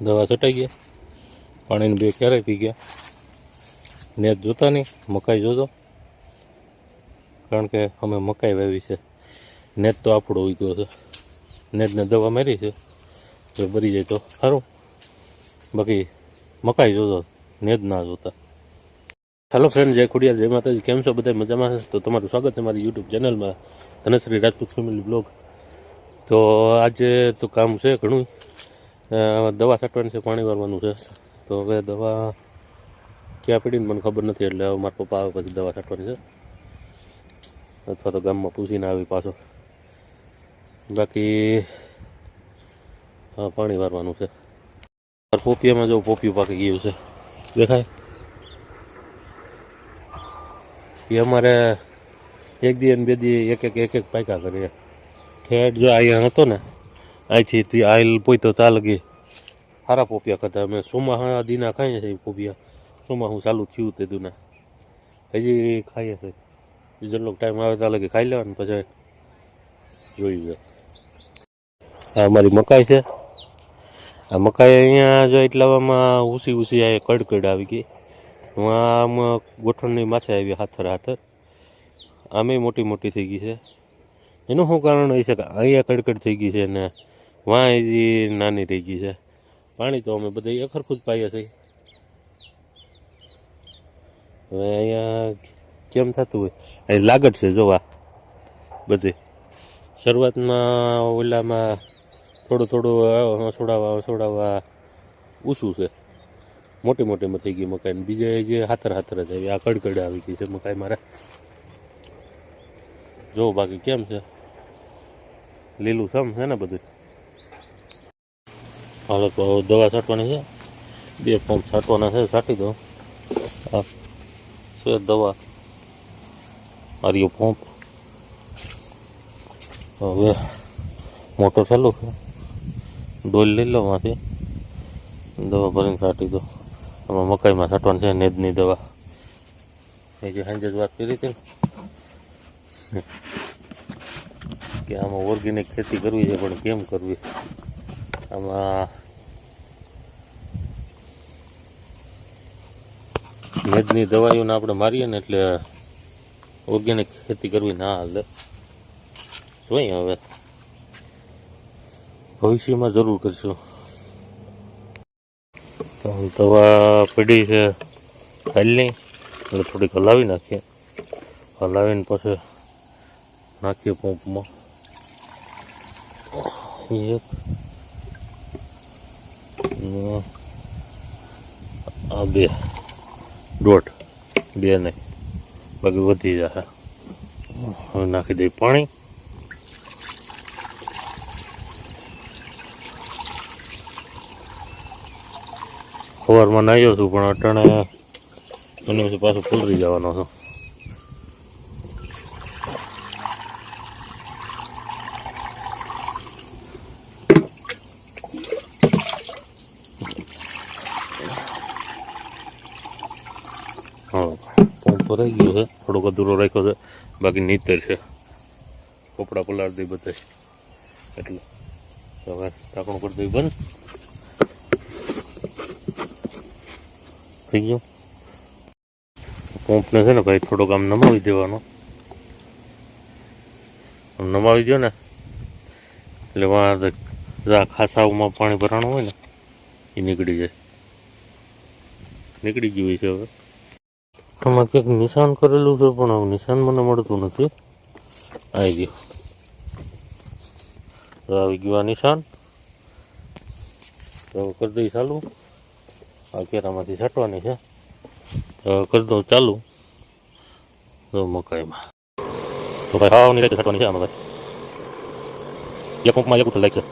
દવા છટાઈ ગયા, પાણીને 2 ક્યારેય પી ગયા. નેત જોતા નહીં, મકાઈ જોજો, કારણ કે અમે મકાઈ વાવી છે. નેત તો આપણો ઉઈ ગયો છે. નેતને દવા મારી છે, જો ભરી જાય તો સારું, બાકી મકાઈ જોજો, નેત ના જોતા. હેલો ફ્રેન્ડ, જય ખોડિયાર, જય માતાજી. કેમ છો બધા? મજામાં છે? તો તમારું સ્વાગત છે મારી યુટ્યુબ ચેનલમાં ધનશ્રી રાજપૂત ફેમિલી બ્લોગ. તો આજે તો કામ છે ઘણું, દવા છાંટવાની છે, પાણી વારવાનું છે. તો હવે દવા ક્યાં પડીને મને ખબર નથી, એટલે હવે મારા પપ્પા આવે પછી દવા છાંટવાની છે, અથવા તો ગામમાં પૂછીને આવી પાછો. બાકી પાણી વારવાનું છે. પોપિયામાં જો પોપિયું પાકી ગયું છે, દેખાય? એ અમારે એક દી અને 2 દી એક એક પાક્યા કરીએ. ઠેઠ જો અહીંયા હતો ને, અહીંથી આઈલ પોઈતો તા લગી સારા પોપિયા ખાતા. અમે સોમાં દીના ખાઈએ છીએ પોપિયા, સોમાં હું ચાલુ થયું તે દુના હજી ખાઈએ છીએ. જેટલો ટાઈમ આવે ત્યાં લગી ખાઈ લેવાનું, પછી જોઈ જાય. આ અમારી મકાઈ છે. આ મકાઈ અહીંયા જો એટલામાં ઊસી આ કડકડ આવી ગઈ. આમ ગોઠણની માથે આવી હાથર. આમે મોટી થઈ ગઈ છે. એનું શું કારણ હોય છે કે અહીંયા કડકડ થઈ ગઈ છે ને વાં હજી નાની રહી ગઈ છે. પાણી તો અમે બધા એક સરખું જ પાઈએ છીએ. હવે અહીંયા કેમ થતું હોય, અહીં લાગત છે જોવા બધી. શરૂઆતમાં ઓલામાં થોડું છોડાવવા ઊંચું છે, મોટીમાં થઈ ગઈ મકાઈ. બીજે જે હાથર જ આવી, આ કડકડ આવી ગઈ છે મકાઈ મારે. જો બાકી કેમ છે, લીલું સમ છે ને બધું. હાલો તો દવા છાંટવાની છે, 2 પંપ છાંટવાના છે, છાંટી દો. આ છે દવા, આર્યો પંપ. હવે મોટર ચાલુ છે, ડોલ લઈ લો માંથી, દવા ભરીને છાંટી દો. આમાં મકાઈમાં છાંટવાની છે નેદની દવા. એ જે સાંજે જ વાત કરી હતી ને કે આમાં ઓર્ગેનિક ખેતી કરવી છે, પણ કેમ કરવી? આમાં નેદની દવાઈઓને આપણે મારીએ ને એટલે ઓર્ગેનિક ખેતી કરવી ના હાલે. જોઈએ હવે ભવિષ્યમાં જરૂર કરીશું. તો દવા પડી છે ખાલી, એટલે થોડીક હલાવી નાખીએ. હલાવીને પછી નાખીએ પંપમાં. આ 2 દોઢ 2 નહીં, બાકી વધી જશે. હવે નાખી દઈએ પાણી. સવારમાં નાહ્યો છું, પણ અટાણે મને પછી પાછું પલરી જવાનો છું. પંપ તો રહી ગયો છે, થોડોક અધૂરો રાખ્યો છે, બાકી નીતર છે. કપડાં પલાળ દઈ બધા, એટલે હવે ઢાંકણું કરી દઈ બંધ. થઈ ગયું. પંપને છે ને ભાઈ થોડોક આમ નમાવી દેવાનો. આમ નમાવી દો ને એટલે વાં ખાસાઓમાં પાણી ભરાણું હોય ને એ નીકળી જાય. નીકળી ગયું છે. હવે આમાં કંઈક નિશાન કરેલું છે, પણ હવે નિશાન મને મળતું નથી. આવી ગયું, આવી ગયું આ નિશાન. તો કરી દઈ ચાલુ. આ કેરામાંથી છાંટવાની છે, કરી દઉં ચાલુ. તો મકાઈમાં તો ભાઈ હાવની રીતે છાંટવાની છે. આમાં ભાઈ એક પંપમાં એક ઉથલ લાગશે.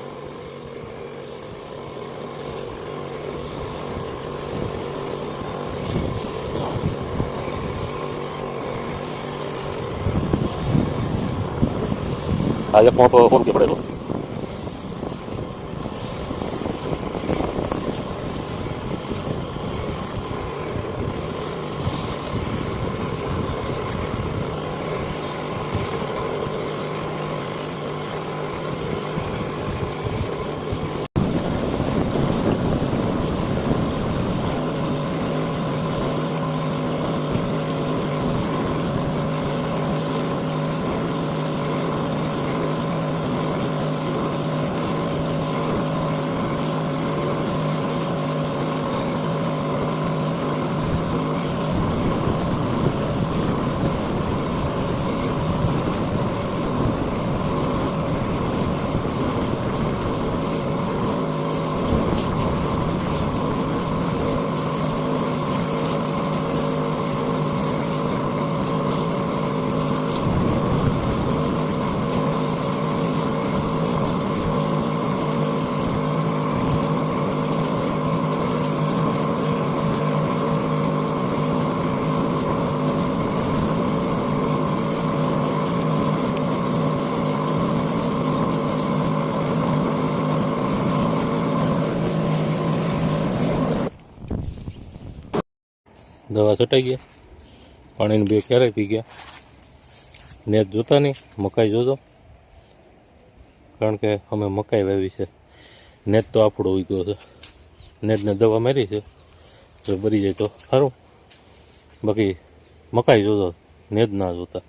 આ એક પંપ 100 રૂપિયા પડેલો. દવા છટાઈ ગયા, પાણીની બે ક્યારેય પી ગયા. નેત જોતા નહીં, મકાઈ જોજો, કારણ કે અમે મકાઈ વાવી છે. નેત તો આપણો ઉગ્યો છે, નેતને દવા મારી છે, જો બરી જાય તો સારું. બાકી મકાઈ જોજો, નેત ના જોતા.